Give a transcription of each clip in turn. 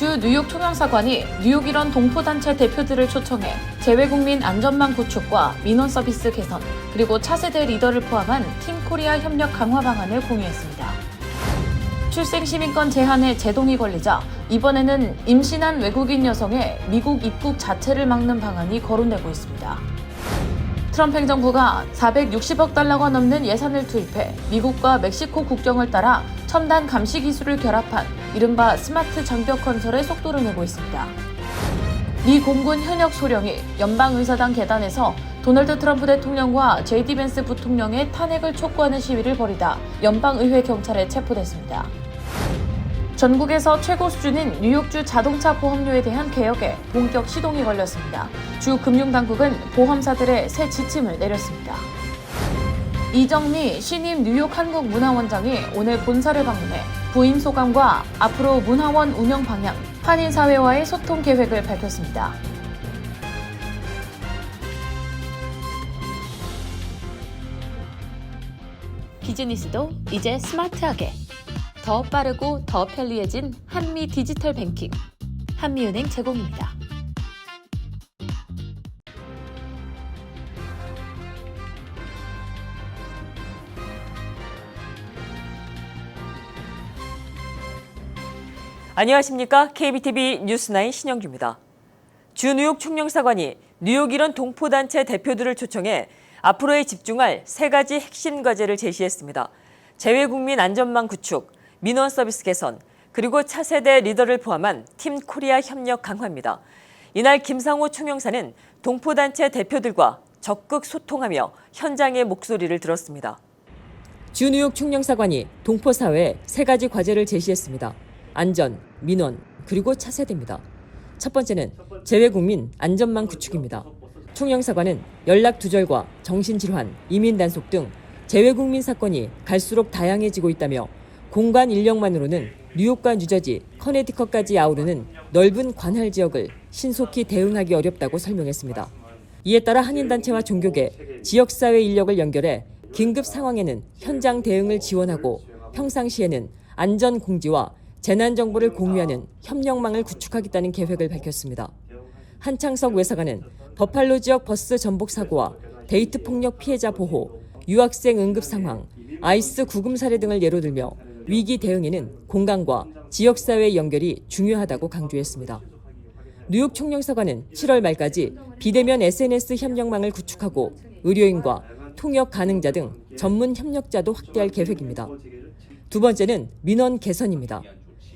주 뉴욕 총영사관이 뉴욕 일원 동포단체 대표들을 초청해 재외국민 안전망 구축과 민원 서비스 개선, 그리고 차세대 리더를 포함한 팀 코리아 협력 강화 방안을 공유했습니다. 출생 시민권 제한에 제동이 걸리자 이번에는 임신한 외국인 여성의 미국 입국 자체를 막는 방안이 거론되고 있습니다. 트럼프 행정부가 460억 달러가 넘는 예산을 투입해 미국과 멕시코 국경을 따라 첨단 감시 기술을 결합한 이른바 스마트 장벽 건설에 속도를 내고 있습니다. 미 공군 현역 소령이 연방의사당 계단에서 도널드 트럼프 대통령과 제이디 벤스 부통령의 탄핵을 촉구하는 시위를 벌이다 연방의회 경찰에 체포됐습니다. 전국에서 최고 수준인 뉴욕주 자동차 보험료에 대한 개혁에 본격 시동이 걸렸습니다. 주 금융당국은 보험사들의 새 지침을 내렸습니다. 이정미 신임 뉴욕 한국문화원장이 오늘 본사를 방문해 부임 소감과 앞으로 문화원 운영 방향, 한인사회와의 소통 계획을 밝혔습니다. 비즈니스도 이제 스마트하게. 더 빠르고 더 편리해진 한미 디지털 뱅킹. 한미은행 제공입니다. 안녕하십니까? KBTV 뉴스9 신영규입니다. 주 뉴욕 총영사관이 뉴욕 일원 동포단체 대표들을 초청해 앞으로에 집중할 3가지 핵심 과제를 제시했습니다. 재외국민 안전망 구축, 민원 서비스 개선, 그리고 차세대 리더를 포함한 팀 코리아 협력 강화입니다. 이날 김상호 총영사는 동포단체 대표들과 적극 소통하며 현장의 목소리를 들었습니다. 주 뉴욕 총영사관이 동포사회에 3가지 과제를 제시했습니다. 안전, 민원, 그리고 차세대입니다. 첫 번째는 재외국민 안전망 구축입니다. 총영사관은 연락 두절과 정신질환, 이민 단속 등 재외국민 사건이 갈수록 다양해지고 있다며 공관 인력만으로는 뉴욕과 뉴저지, 커네티컷까지 아우르는 넓은 관할 지역을 신속히 대응하기 어렵다고 설명했습니다. 이에 따라 한인단체와 종교계, 지역사회 인력을 연결해 긴급 상황에는 현장 대응을 지원하고 평상시에는 안전 공지와 재난 정보를 공유하는 협력망을 구축하겠다는 계획을 밝혔습니다. 한창석 외사관은 버팔로 지역 버스 전복 사고와 데이트 폭력 피해자 보호, 유학생 응급 상황, 아이스 구금 사례 등을 예로 들며 위기 대응에는 공간과 지역사회의 연결이 중요하다고 강조했습니다. 뉴욕 총영사관은 7월 말까지 비대면 SNS 협력망을 구축하고 의료인과 통역 가능자 등 전문 협력자도 확대할 계획입니다. 두 번째는 민원 개선입니다.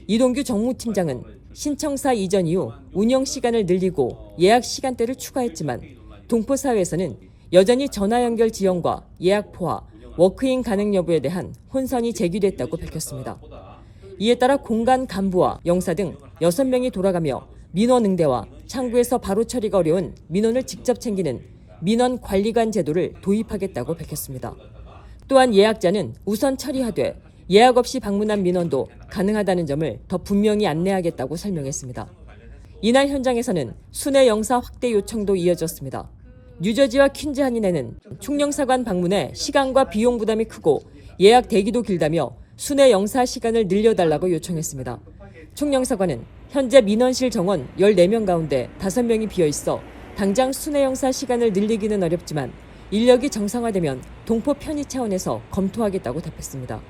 이동규 정무팀장은 신청사 이전 이후 운영 시간을 늘리고 예약 시간대를 추가했지만 동포사회에서는 여전히 전화 연결 지연과 예약 포화, 워크인 가능 여부에 대한 혼선이 제기됐다고 밝혔습니다. 이에 따라 공간 간부와 영사 등 6명이 돌아가며 민원 응대와 창구에서 바로 처리가 어려운 민원을 직접 챙기는 민원 관리관 제도를 도입하겠다고 밝혔습니다. 또한 예약자는 우선 처리하되 예약 없이 방문한 민원도 가능하다는 점을 더 분명히 안내하겠다고 설명했습니다. 이날 현장에서는 순회 영사 확대 요청도 이어졌습니다. 뉴저지와 퀸즈 한인회는 총영사관 방문에 시간과 비용 부담이 크고 예약 대기도 길다며 순회 영사 시간을 늘려달라고 요청했습니다. 총영사관은 현재 민원실 정원 14명 가운데 5명이 비어있어 당장 순회 영사 시간을 늘리기는 어렵지만 인력이 정상화되면 동포 편의 차원에서 검토하겠다고 답했습니다.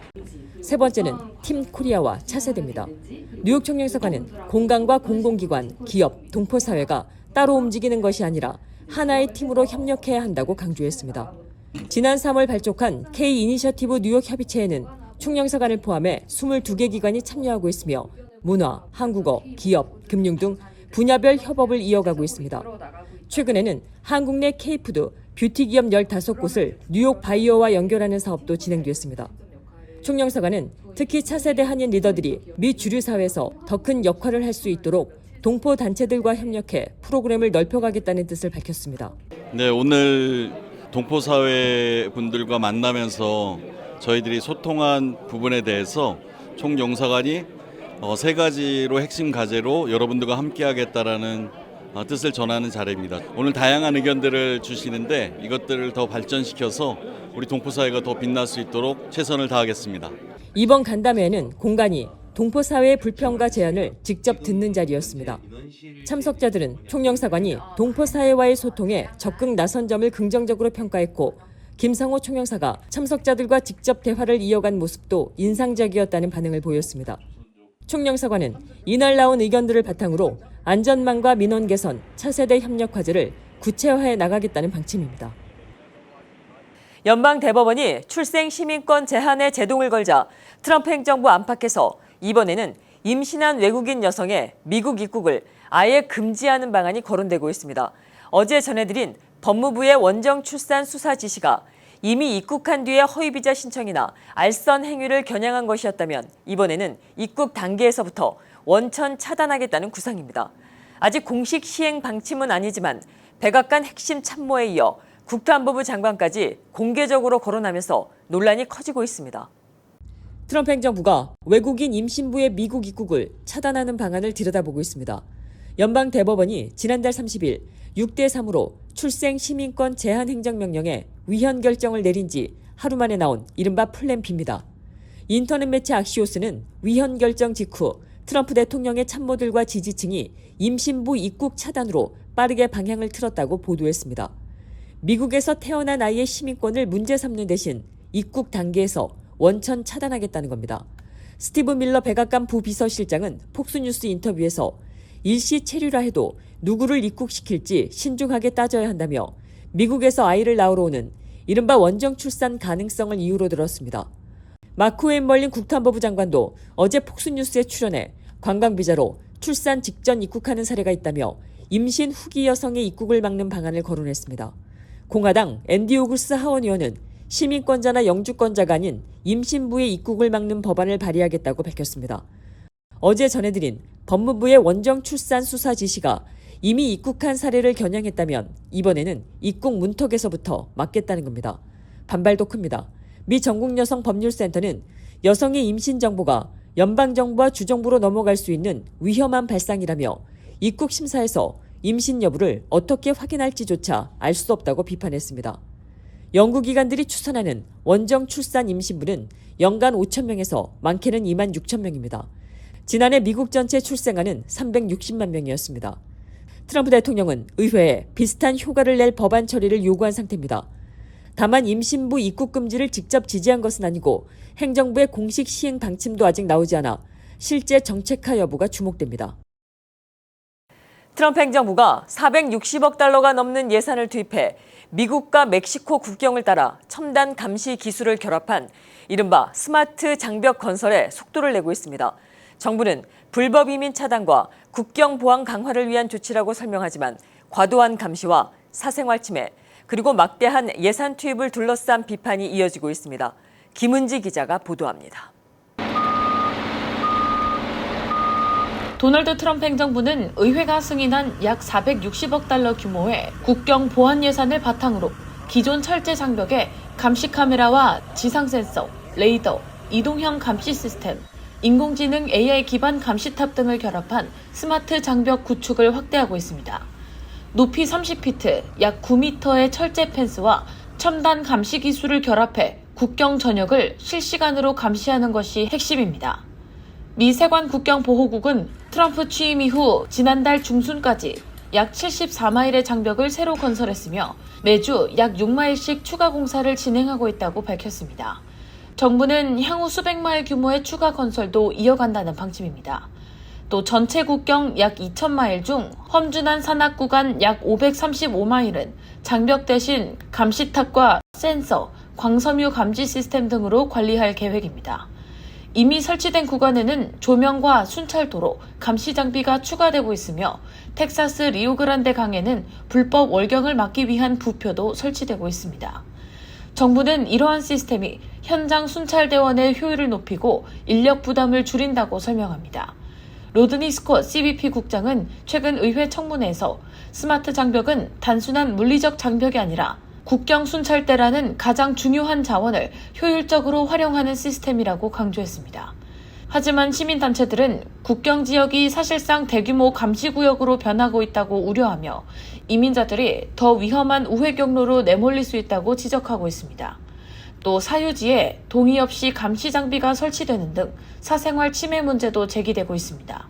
세 번째는 팀 코리아와 차세대입니다. 뉴욕 총영사관은 공간과 공공기관, 기업, 동포사회가 따로 움직이는 것이 아니라 하나의 팀으로 협력해야 한다고 강조했습니다. 지난 3월 발족한 K-이니셔티브 뉴욕 협의체에는 총영사관을 포함해 22개 기관이 참여하고 있으며 문화, 한국어, 기업, 금융 등 분야별 협업을 이어가고 있습니다. 최근에는 한국 내 K푸드, 뷰티 기업 15곳을 뉴욕 바이어와 연결하는 사업도 진행됐습니다. 총영사관은 특히 차세대 한인 리더들이 미 주류 사회에서 더 큰 역할을 할 수 있도록 동포 단체들과 협력해 프로그램을 넓혀가겠다는 뜻을 밝혔습니다. 네, 오늘 동포 사회 분들과 만나면서 저희들이 소통한 부분에 대해서 총영사관이 3가지로 핵심 과제로 여러분들과 함께하겠다라는 뜻을 전하는 자리입니다. 오늘 다양한 의견들을 주시는데 이것들을 더 발전시켜서 우리 동포사회가 더 빛날 수 있도록 최선을 다하겠습니다. 이번 간담회에는 공간이 동포사회의 불평과 제안을 직접 듣는 자리였습니다. 참석자들은 총영사관이 동포사회와의 소통에 적극 나선 점을 긍정적으로 평가했고 김상호 총영사가 참석자들과 직접 대화를 이어간 모습도 인상적이었다는 반응을 보였습니다. 총영사관은 이날 나온 의견들을 바탕으로 안전망과 민원 개선, 차세대 협력 과제를 구체화해 나가겠다는 방침입니다. 연방 대법원이 출생 시민권 제한에 제동을 걸자 트럼프 행정부 안팎에서 이번에는 임신한 외국인 여성의 미국 입국을 아예 금지하는 방안이 거론되고 있습니다. 어제 전해드린 법무부의 원정 출산 수사 지시가 이미 입국한 뒤의 허위비자 신청이나 알선 행위를 겨냥한 것이었다면 이번에는 입국 단계에서부터 원천 차단하겠다는 구상입니다. 아직 공식 시행 방침은 아니지만 백악관 핵심 참모에 이어 국토안보부 장관까지 공개적으로 거론하면서 논란이 커지고 있습니다. 트럼프 행정부가 외국인 임신부의 미국 입국을 차단하는 방안을 들여다보고 있습니다. 연방 대법원이 지난달 30일 6대3으로 출생 시민권 제한 행정명령에 위헌 결정을 내린 지 하루 만에 나온 이른바 플랜 B입니다. 인터넷 매체 악시오스는 위헌 결정 직후 트럼프 대통령의 참모들과 지지층이 임신부 입국 차단으로 빠르게 방향을 틀었다고 보도했습니다. 미국에서 태어난 아이의 시민권을 문제 삼는 대신 입국 단계에서 원천 차단하겠다는 겁니다. 스티브 밀러 백악관 부비서실장은 폭스뉴스 인터뷰에서 일시 체류라 해도 누구를 입국시킬지 신중하게 따져야 한다며 미국에서 아이를 낳으러 오는 이른바 원정 출산 가능성을 이유로 들었습니다. 마크 웨인벌린 국토안보부 장관도 어제 폭스뉴스에 출연해 관광비자로 출산 직전 입국하는 사례가 있다며 임신 후기 여성의 입국을 막는 방안을 거론했습니다. 공화당 앤디 오글스 하원 의원은 시민권자나 영주권자가 아닌 임신부의 입국을 막는 법안을 발의하겠다고 밝혔습니다. 어제 전해드린 법무부의 원정 출산 수사 지시가 이미 입국한 사례를 겨냥했다면 이번에는 입국 문턱에서부터 막겠다는 겁니다. 반발도 큽니다. 미 전국여성법률센터는 여성의 임신 정보가 연방정부와 주정부로 넘어갈 수 있는 위험한 발상이라며 입국 심사에서 임신 여부를 어떻게 확인할지조차 알 수 없다고 비판했습니다. 연구기관들이 추산하는 원정 출산 임신부는 연간 5,000명에서 많게는 2만 6천 명입니다. 지난해 미국 전체 출생아는 360만 명이었습니다. 트럼프 대통령은 의회에 비슷한 효과를 낼 법안 처리를 요구한 상태입니다. 다만 임신부 입국 금지를 직접 지지한 것은 아니고 행정부의 공식 시행 방침도 아직 나오지 않아 실제 정책화 여부가 주목됩니다. 트럼프 행정부가 460억 달러가 넘는 예산을 투입해 미국과 멕시코 국경을 따라 첨단 감시 기술을 결합한 이른바 스마트 장벽 건설에 속도를 내고 있습니다. 정부는 불법 이민 차단과 국경 보안 강화를 위한 조치라고 설명하지만 과도한 감시와 사생활 침해 그리고 막대한 예산 투입을 둘러싼 비판이 이어지고 있습니다. 김은지 기자가 보도합니다. 도널드 트럼프 행정부는 의회가 승인한 약 460억 달러 규모의 국경 보안 예산을 바탕으로 기존 철제 장벽에 감시 카메라와 지상 센서, 레이더, 이동형 감시 시스템, 인공지능 AI 기반 감시탑 등을 결합한 스마트 장벽 구축을 확대하고 있습니다. 높이 30피트, 약 9m의 철제 펜스와 첨단 감시 기술을 결합해 국경 전역을 실시간으로 감시하는 것이 핵심입니다. 미 세관 국경보호국은 트럼프 취임 이후 지난달 중순까지 약 74마일의 장벽을 새로 건설했으며 매주 약 6마일씩 추가 공사를 진행하고 있다고 밝혔습니다. 정부는 향후 수백 마일 규모의 추가 건설도 이어간다는 방침입니다. 또 전체 국경 약 2,000마일 중 험준한 산악 구간 약 535마일은 장벽 대신 감시탑과 센서, 광섬유 감지 시스템 등으로 관리할 계획입니다. 이미 설치된 구간에는 조명과 순찰도로, 감시 장비가 추가되고 있으며 텍사스 리오그란데 강에는 불법 월경을 막기 위한 부표도 설치되고 있습니다. 정부는 이러한 시스템이 현장 순찰대원의 효율을 높이고 인력 부담을 줄인다고 설명합니다. 로드니 스콧 CBP 국장은 최근 의회 청문회에서 스마트 장벽은 단순한 물리적 장벽이 아니라 국경 순찰대라는 가장 중요한 자원을 효율적으로 활용하는 시스템이라고 강조했습니다. 하지만 시민단체들은 국경 지역이 사실상 대규모 감시구역으로 변하고 있다고 우려하며 이민자들이 더 위험한 우회 경로로 내몰릴 수 있다고 지적하고 있습니다. 또 사유지에 동의 없이 감시 장비가 설치되는 등 사생활 침해 문제도 제기되고 있습니다.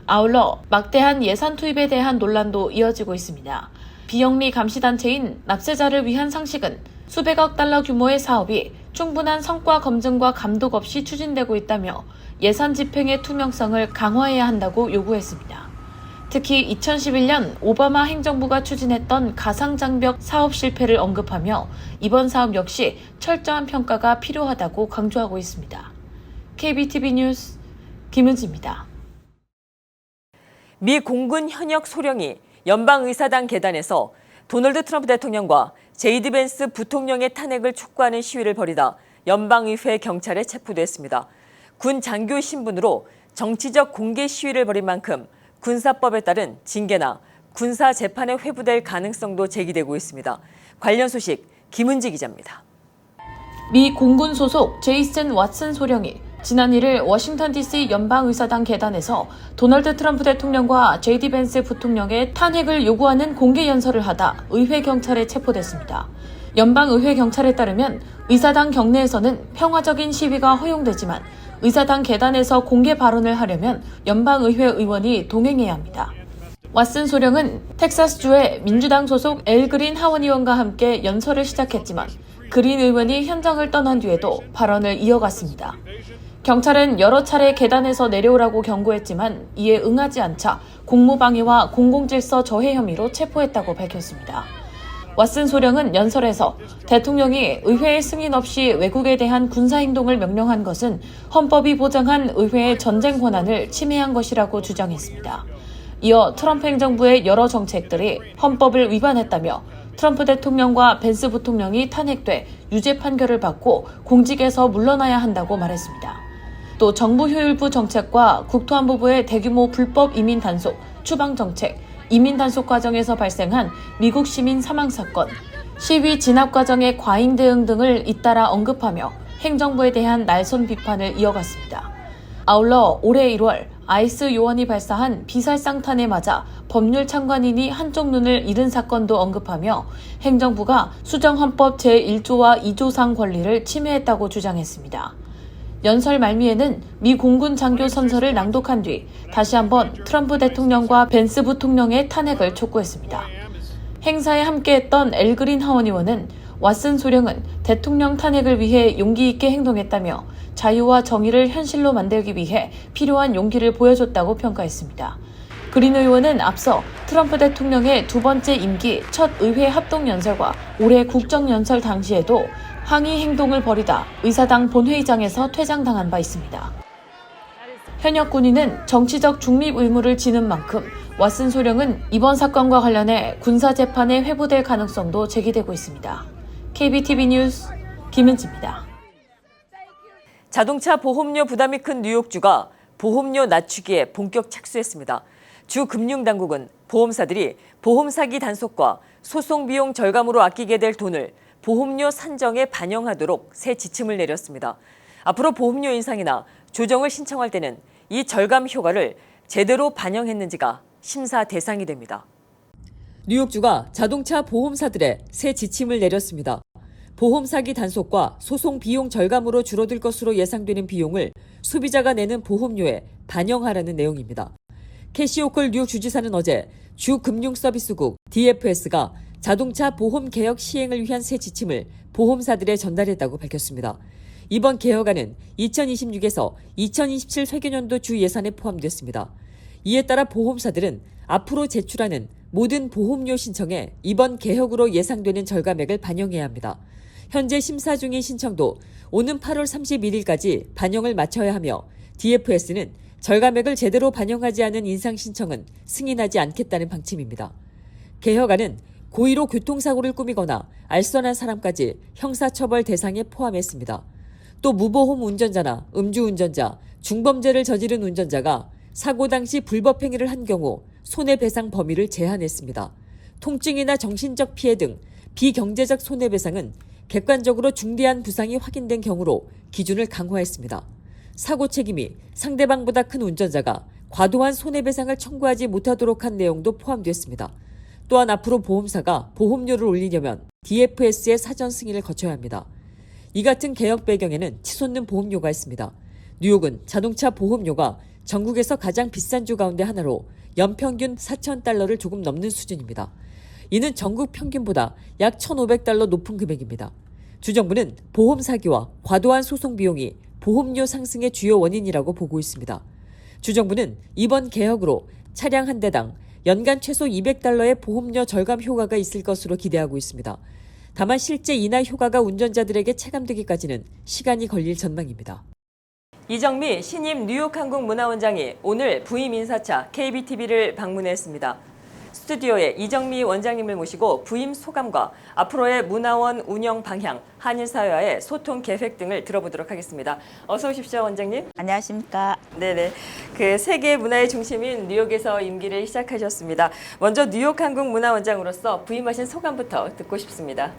아울러 막대한 예산 투입에 대한 논란도 이어지고 있습니다. 비영리 감시단체인 납세자를 위한 상식은 수백억 달러 규모의 사업이 충분한 성과 검증과 감독 없이 추진되고 있다며 예산 집행의 투명성을 강화해야 한다고 요구했습니다. 특히 2011년 오바마 행정부가 추진했던 가상장벽 사업 실패를 언급하며 이번 사업 역시 철저한 평가가 필요하다고 강조하고 있습니다. KBTV 뉴스 김은지입니다. 미 공군 현역 소령이 연방의사당 계단에서 도널드 트럼프 대통령과 제이디 벤스 부통령의 탄핵을 촉구하는 시위를 벌이다 연방의회 경찰에 체포됐습니다. 군 장교 신분으로 정치적 공개 시위를 벌인 만큼 군사법에 따른 징계나 군사 재판에 회부될 가능성도 제기되고 있습니다. 관련 소식 김은지 기자입니다. 미 공군 소속 제이슨 왓슨 소령이 지난 1일 워싱턴 DC 연방의사당 계단에서 도널드 트럼프 대통령과 제이디 벤스 부통령의 탄핵을 요구하는 공개 연설을 하다 의회 경찰에 체포됐습니다. 연방의회 경찰에 따르면 의사당 경내에서는 평화적인 시위가 허용되지만 의사당 계단에서 공개 발언을 하려면 연방의회 의원이 동행해야 합니다. 왓슨 소령은 텍사스주의 민주당 소속 엘 그린 하원 의원과 함께 연설을 시작했지만 그린 의원이 현장을 떠난 뒤에도 발언을 이어갔습니다. 경찰은 여러 차례 계단에서 내려오라고 경고했지만 이에 응하지 않자 공무방해와 공공질서 저해 혐의로 체포했다고 밝혔습니다. 왓슨 소령은 연설에서 대통령이 의회의 승인 없이 외국에 대한 군사행동을 명령한 것은 헌법이 보장한 의회의 전쟁 권한을 침해한 것이라고 주장했습니다. 이어 트럼프 행정부의 여러 정책들이 헌법을 위반했다며 트럼프 대통령과 벤스 부통령이 탄핵돼 유죄 판결을 받고 공직에서 물러나야 한다고 말했습니다. 또 정부 효율부 정책과 국토안보부의 대규모 불법 이민 단속, 추방 정책, 이민 단속 과정에서 발생한 미국 시민 사망 사건, 시위 진압 과정의 과잉 대응 등을 잇따라 언급하며 행정부에 대한 날선 비판을 이어갔습니다. 아울러 올해 1월 아이스 요원이 발사한 비살상탄에 맞아 법률 참관인이 한쪽 눈을 잃은 사건도 언급하며 행정부가 수정헌법 제1조와 2조상 권리를 침해했다고 주장했습니다. 연설 말미에는 미 공군 장교 선서를 낭독한 뒤 다시 한번 트럼프 대통령과 벤스 부통령의 탄핵을 촉구했습니다. 행사에 함께했던 엘 그린 하원 의원은 왓슨 소령은 대통령 탄핵을 위해 용기 있게 행동했다며 자유와 정의를 현실로 만들기 위해 필요한 용기를 보여줬다고 평가했습니다. 그린 의원은 앞서 트럼프 대통령의 두 번째 임기 첫 의회 합동연설과 올해 국정연설 당시에도 항의 행동을 벌이다 의사당 본회의장에서 퇴장당한 바 있습니다. 현역 군인은 정치적 중립 의무를 지는 만큼 왓슨 소령은 이번 사건과 관련해 군사재판에 회부될 가능성도 제기되고 있습니다. KBTV 뉴스 김은지입니다. 자동차 보험료 부담이 큰 뉴욕주가 보험료 낮추기에 본격 착수했습니다. 주 금융당국은 보험사들이 보험 사기 단속과 소송 비용 절감으로 아끼게 될 돈을 보험료 산정에 반영하도록 새 지침을 내렸습니다. 앞으로 보험료 인상이나 조정을 신청할 때는 이 절감 효과를 제대로 반영했는지가 심사 대상이 됩니다. 뉴욕주가 자동차 보험사들의 새 지침을 내렸습니다. 보험 사기 단속과 소송 비용 절감으로 줄어들 것으로 예상되는 비용을 소비자가 내는 보험료에 반영하라는 내용입니다. 캐시 호클 뉴욕 주지사는 어제 주 금융서비스국 DFS가 자동차 보험 개혁 시행을 위한 새 지침을 보험사들에 전달했다고 밝혔습니다. 이번 개혁안은 2026에서 2027 회계년도 주 예산에 포함됐습니다. 이에 따라 보험사들은 앞으로 제출하는 모든 보험료 신청에 이번 개혁으로 예상되는 절감액을 반영해야 합니다. 현재 심사 중인 신청도 오는 8월 31일까지 반영을 마쳐야 하며 DFS는 절감액을 제대로 반영하지 않은 인상 신청은 승인하지 않겠다는 방침입니다. 개혁안은 고의로 교통사고를 꾸미거나 알선한 사람까지 형사처벌 대상에 포함했습니다. 또 무보험 운전자나 음주운전자, 중범죄를 저지른 운전자가 사고 당시 불법 행위를 한 경우 손해배상 범위를 제한했습니다. 통증이나 정신적 피해 등 비경제적 손해배상은 객관적으로 중대한 부상이 확인된 경우로 기준을 강화했습니다. 사고 책임이 상대방보다 큰 운전자가 과도한 손해배상을 청구하지 못하도록 한 내용도 포함됐습니다. 또한 앞으로 보험사가 보험료를 올리려면 DFS의 사전 승인을 거쳐야 합니다. 이 같은 개혁 배경에는 치솟는 보험료가 있습니다. 뉴욕은 자동차 보험료가 전국에서 가장 비싼 주 가운데 하나로 연평균 4,000달러를 조금 넘는 수준입니다. 이는 전국 평균보다 약 1,500달러 높은 금액입니다. 주정부는 보험 사기와 과도한 소송 비용이 보험료 상승의 주요 원인이라고 보고 있습니다. 주정부는 이번 개혁으로 차량 한 대당 연간 최소 200달러의 보험료 절감 효과가 있을 것으로 기대하고 있습니다. 다만 실제 인하 효과가 운전자들에게 체감되기까지는 시간이 걸릴 전망입니다. 이정미 신임 뉴욕 항공문화원장이 오늘 부임 인사차 KBTV를 방문했습니다. 스튜디오에 이정미 원장님을 모시고 부임 소감과 앞으로의 문화원 운영 방향, 한인사회와의 소통 계획 등을 들어보도록 하겠습니다. 어서 오십시오, 원장님. 안녕하십니까. 네네. 그 세계 문화의 중심인 뉴욕에서 임기를 시작하셨습니다. 먼저 뉴욕 항공문화원장으로서 부임하신 소감부터 듣고 싶습니다.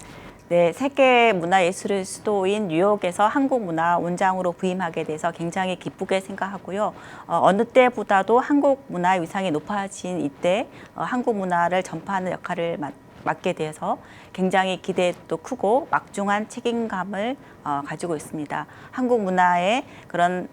네, 세계 문화예술의 수도인 뉴욕에서 한국문화 원장으로 부임하게 돼서 굉장히 기쁘게 생각하고요. 어느 때보다도 한국 문화 위상이 높아진 이때 한국 문화를 전파하는 역할을 맡게 돼서 굉장히 기대도 크고 막중한 책임감을 가지고 있습니다. 한국 문화의 그런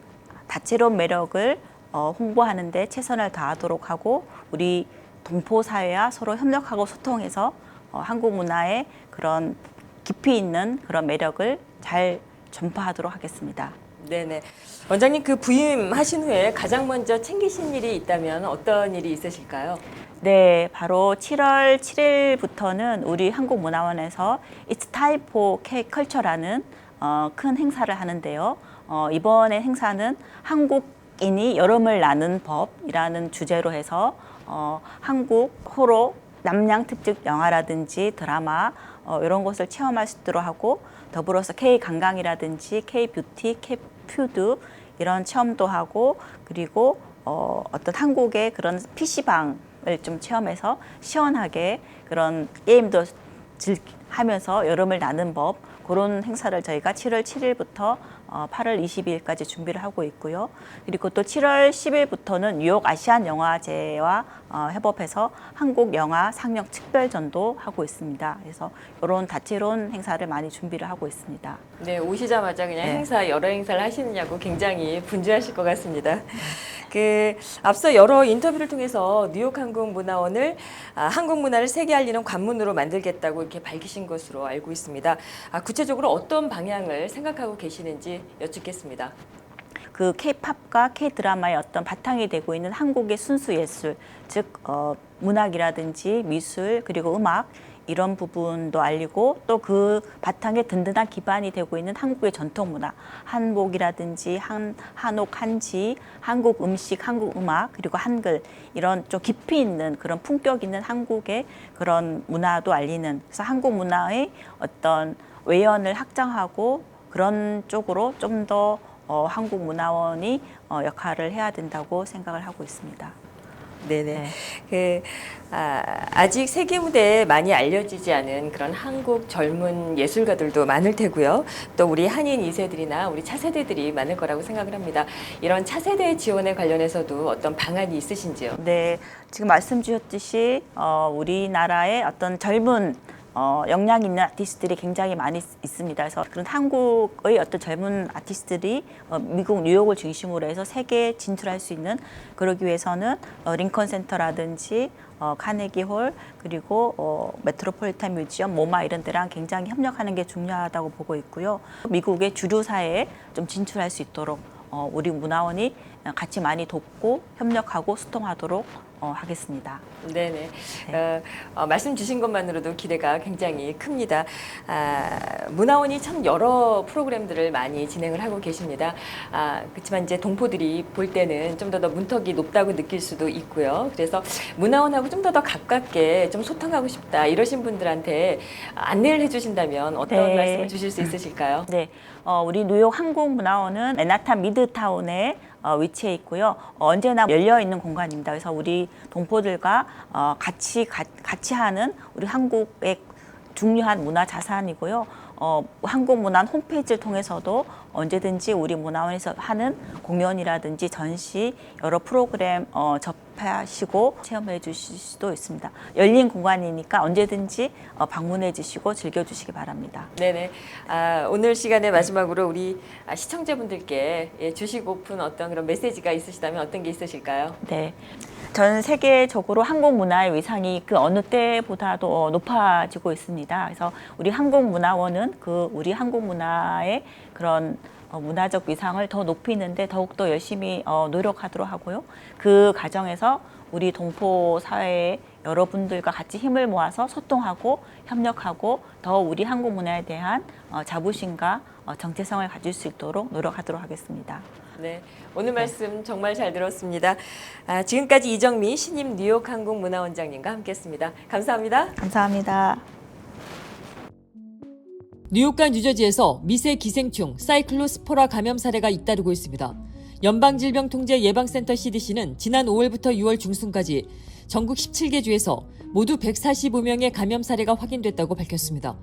다채로운 매력을 홍보하는 데 최선을 다하도록 하고 우리 동포 사회와 서로 협력하고 소통해서 한국 문화의 그런 깊이 있는 그런 매력을 잘 전파하도록 하겠습니다. 네네. 원장님 그 부임하신 후에 가장 먼저 챙기신 일이 있다면 어떤 일이 있으실까요? 네, 바로 7월 7일부터는 우리 한국문화원에서 It's Time for K-Culture라는 큰 행사를 하는데요. 이번에 행사는 한국인이 여름을 나는 법이라는 주제로 해서 한국 호로 남양 특집 영화라든지 드라마 이런 것을 체험할 수 있도록 하고 더불어서 K 관광이라든지 K 뷰티, K 푸드 이런 체험도 하고 그리고 어떤 한국의 그런 PC방을 좀 체험해서 시원하게 그런 게임도 하면서 여름을 나는 법 그런 행사를 저희가 7월 7일부터 8월 22일까지 준비를 하고 있고요. 그리고 또 7월 10일부터는 뉴욕 아시안 영화제와 협업해서 한국 영화 상영 특별전도 하고 있습니다. 그래서 이런 다채로운 행사를 많이 준비를 하고 있습니다. 네, 오시자마자 그냥 네. 행사 여러 행사를 하시느냐고 굉장히 분주하실 것 같습니다. 앞서 여러 인터뷰를 통해서 뉴욕 항공문화원을 한국 문화를 세계 알리는 관문으로 만들겠다고 이렇게 밝히신 것으로 알고 있습니다. 구체적으로 어떤 방향을 생각하고 계시는지 여쭙겠습니다. 그 K-팝과 K-드라마의 어떤 바탕이 되고 있는 한국의 순수 예술, 즉 문학이라든지 미술 그리고 음악 이런 부분도 알리고 또 그 바탕에 든든한 기반이 되고 있는 한국의 전통 문화, 한복이라든지 한옥, 한지, 한국 음식, 한국 음악 그리고 한글 이런 좀 깊이 있는 그런 품격 있는 한국의 그런 문화도 알리는 그래서 한국 문화의 어떤 외연을 확장하고 그런 쪽으로 좀 더 한국문화원이 역할을 해야 된다고 생각을 하고 있습니다. 네네. 네. 아직 세계 무대에 많이 알려지지 않은 그런 한국 젊은 예술가들도 많을 테고요. 또 우리 한인 2세들이나 우리 차세대들이 많을 거라고 생각을 합니다. 이런 차세대 지원에 관련해서도 어떤 방안이 있으신지요? 네, 지금 말씀 주셨듯이 우리나라의 어떤 젊은 역량 있는 아티스트들이 굉장히 많이 있습니다. 그래서 그런 한국의 어떤 젊은 아티스트들이 미국 뉴욕을 중심으로 해서 세계에 진출할 수 있는 그러기 위해서는 링컨 센터라든지 카네기 홀 그리고 메트로폴리탄 뮤지엄, 모마 이런 데랑 굉장히 협력하는 게 중요하다고 보고 있고요. 미국의 주류 사회에 좀 진출할 수 있도록 우리 문화원이 같이 많이 돕고 협력하고 소통하도록 하겠습니다. 네네. 말씀 주신 것만으로도 기대가 굉장히 큽니다. 문화원이 참 여러 프로그램들을 많이 진행을 하고 계십니다. 그렇지만 이제 동포들이 볼 때는 좀 더 문턱이 높다고 느낄 수도 있고요. 그래서 문화원하고 좀 더 가깝게 좀 소통하고 싶다 이러신 분들한테 안내를 해주신다면 어떤 네. 말씀을 주실 수 있으실까요? 네, 우리 뉴욕 한국문화원은 맨하탄 미드타운에 위치해 있고요. 언제나 열려 있는 공간입니다. 그래서 우리 동포들과 같이 하는 우리 한국의 중요한 문화 자산이고요. 한국문화 홈페이지를 통해서도 언제든지 우리 문화원에서 하는 공연이라든지 전시 여러 프로그램 접하시고 체험해 주실 수도 있습니다. 열린 공간이니까 언제든지 방문해 주시고 즐겨 주시기 바랍니다. 네네. 오늘 시간의 마지막으로 우리 시청자분들께 주시고픈 어떤 그런 메시지가 있으시다면 어떤 게 있으실까요? 네. 전 세계적으로 한국 문화의 위상이 그 어느 때보다도 높아지고 있습니다. 그래서 우리 한국문화원은 우리 한국 문화의 그런 문화적 위상을 더 높이는데 더욱더 열심히 노력하도록 하고요. 그 과정에서 우리 동포 사회의 여러분들과 같이 힘을 모아서 소통하고 협력하고 더 우리 한국 문화에 대한 자부심과 정체성을 가질 수 있도록 노력하도록 하겠습니다. 네, 오늘 말씀 정말 잘 들었습니다. 지금까지 이정미 신임 뉴욕 한국문화원장님과 함께했습니다. 감사합니다. 감사합니다. 뉴욕과 뉴저지에서 미세 기생충 사이클로스포라 감염 사례가 잇따르고 있습니다. 연방질병통제예방센터 CDC는 지난 5월부터 6월 중순까지 전국 17개 주에서 모두 145명의 감염 사례가 확인됐다고 밝혔습니다.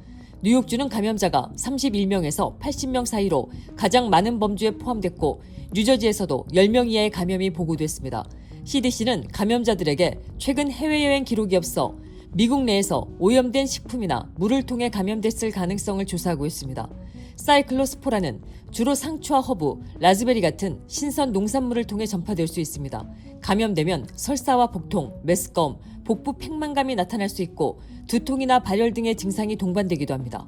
뉴욕주는 감염자가 31명에서 80명 사이로 가장 많은 범주에 포함됐고 뉴저지에서도 10명 이하의 감염이 보고됐습니다. CDC는 감염자들에게 최근 해외여행 기록이 없어 미국 내에서 오염된 식품이나 물을 통해 감염됐을 가능성을 조사하고 있습니다. 사이클로스포라는 주로 상추와 허브, 라즈베리 같은 신선 농산물을 통해 전파될 수 있습니다. 감염되면 설사와 복통, 메스꺼움, 복부 팽만감이 나타날 수 있고 두통이나 발열 등의 증상이 동반되기도 합니다.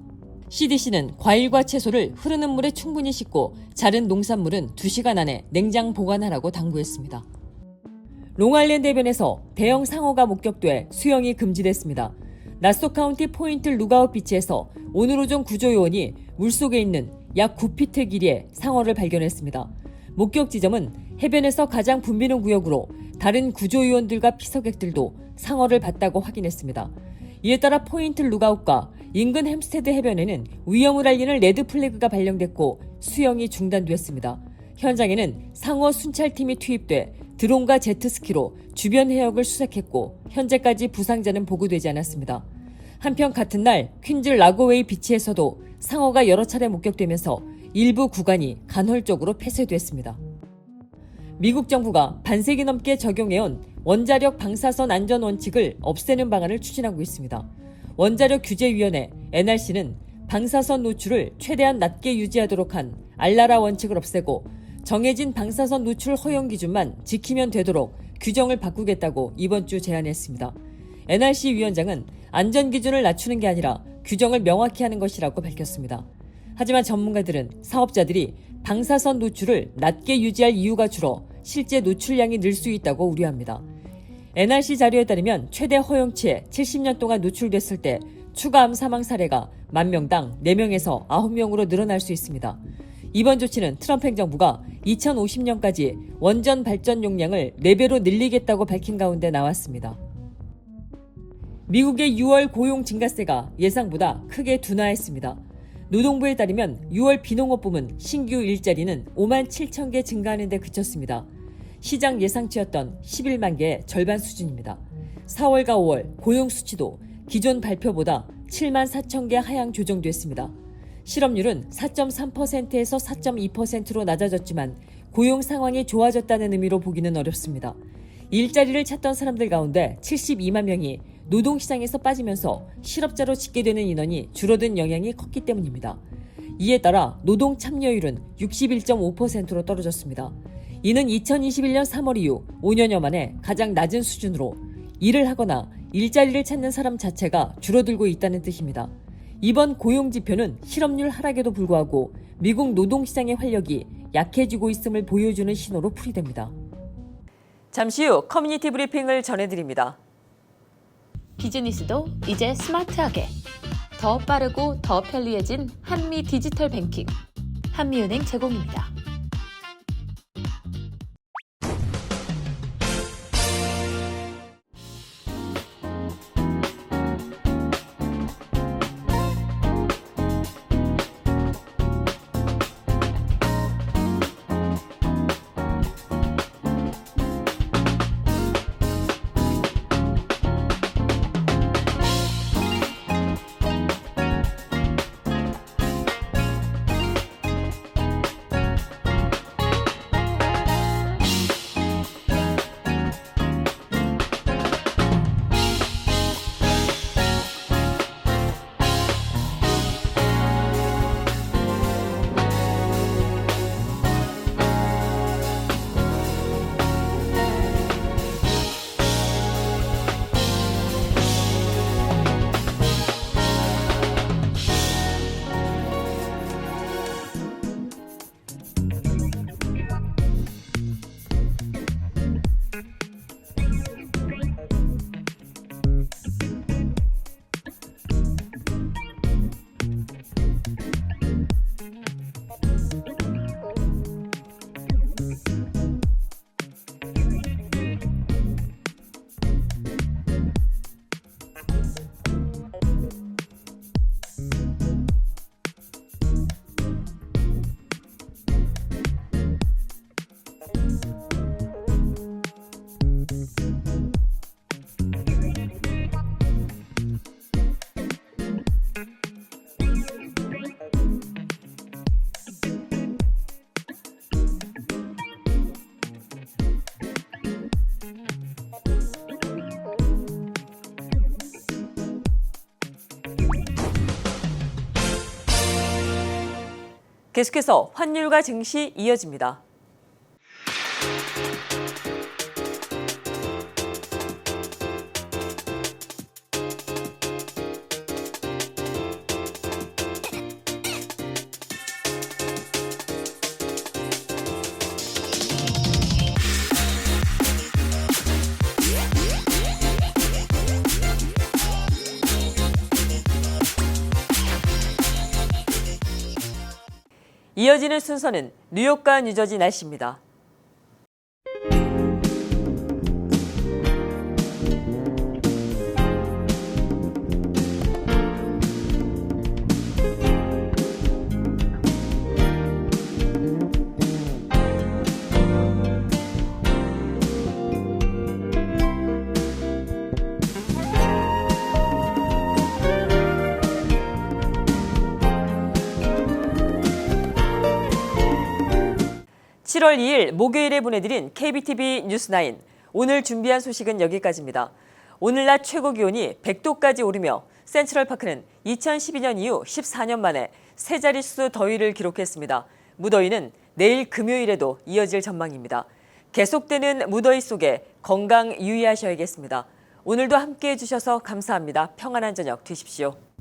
CDC는 과일과 채소를 흐르는 물에 충분히 씻고 자른 농산물은 2시간 안에 냉장 보관하라고 당부했습니다. 롱아일랜드 해변에서 대형 상어가 목격돼 수영이 금지됐습니다. 나소 카운티 포인트 루가웃 비치에서 오늘 오전 구조요원이 물속에 있는 약 9피트 길이의 상어를 발견했습니다. 목격 지점은 해변에서 가장 붐비는 구역으로 다른 구조요원들과 피서객들도 상어를 봤다고 확인했습니다. 이에 따라 포인트 루가웃과 인근 햄스테드 해변에는 위험을 알리는 레드 플래그가 발령됐고 수영이 중단됐습니다. 현장에는 상어 순찰팀이 투입돼 드론과 제트스키로 주변 해역을 수색했고 현재까지 부상자는 보고되지 않았습니다. 한편 같은 날 퀸즈 라고웨이 비치에서도 상어가 여러 차례 목격되면서 일부 구간이 간헐적으로 폐쇄됐습니다. 미국 정부가 반세기 넘게 적용해온 원자력 방사선 안전 원칙을 없애는 방안을 추진하고 있습니다. 원자력 규제위원회 NRC는 방사선 노출을 최대한 낮게 유지하도록 한 알라라 원칙을 없애고 정해진 방사선 노출 허용 기준만 지키면 되도록 규정을 바꾸겠다고 이번 주 제안했습니다. NRC 위원장은 안전 기준을 낮추는 게 아니라 규정을 명확히 하는 것이라고 밝혔습니다. 하지만 전문가들은 사업자들이 방사선 노출을 낮게 유지할 이유가 줄어 실제 노출량이 늘 수 있다고 우려합니다. NRC 자료에 따르면 최대 허용치에 70년 동안 노출됐을 때 추가 암 사망 사례가 10,000명당 4명에서 9명으로 늘어날 수 있습니다. 이번 조치는 트럼프 행정부가 2050년까지 원전 발전 용량을 4배로 늘리겠다고 밝힌 가운데 나왔습니다. 미국의 6월 고용 증가세가 예상보다 크게 둔화했습니다. 노동부에 따르면 6월 비농업 부문 신규 일자리는 57,000개 증가하는 데 그쳤습니다. 시장 예상치였던 11만 개의 절반 수준입니다. 4월과 5월 고용 수치도 기존 발표보다 7만 4천 개 하향 조정됐습니다. 실업률은 4.3%에서 4.2%로 낮아졌지만 고용 상황이 좋아졌다는 의미로 보기는 어렵습니다. 일자리를 찾던 사람들 가운데 72만 명이 노동시장에서 빠지면서 실업자로 집계되는 인원이 줄어든 영향이 컸기 때문입니다. 이에 따라 노동 참여율은 61.5%로 떨어졌습니다. 이는 2021년 3월 이후 5년여 만에 가장 낮은 수준으로 일을 하거나 일자리를 찾는 사람 자체가 줄어들고 있다는 뜻입니다. 이번 고용지표는 실업률 하락에도 불구하고 미국 노동시장의 활력이 약해지고 있음을 보여주는 신호로 풀이됩니다. 잠시 후 커뮤니티 브리핑을 전해드립니다. 비즈니스도 이제 스마트하게 더 빠르고 더 편리해진 한미 디지털 뱅킹 한미은행 제공입니다. 계속해서 환율과 증시 이어집니다. 이어지는 순서는 뉴욕과 뉴저지 날씨입니다. (7월 2일) 목요일에 보내드린 KBTV 뉴스9. 오늘 준비한 소식은 여기까지입니다. 오늘 낮 최고 기온이 100도까지 오르며 센트럴파크는 2012년 이후 14년 만에 세 자릿수 더위를 기록했습니다. 무더위는 내일 금요일에도 이어질 전망입니다. 계속되는 무더위 속에 건강 유의하셔야겠습니다. 오늘도 함께해 주셔서 감사합니다. 평안한 저녁 되십시오.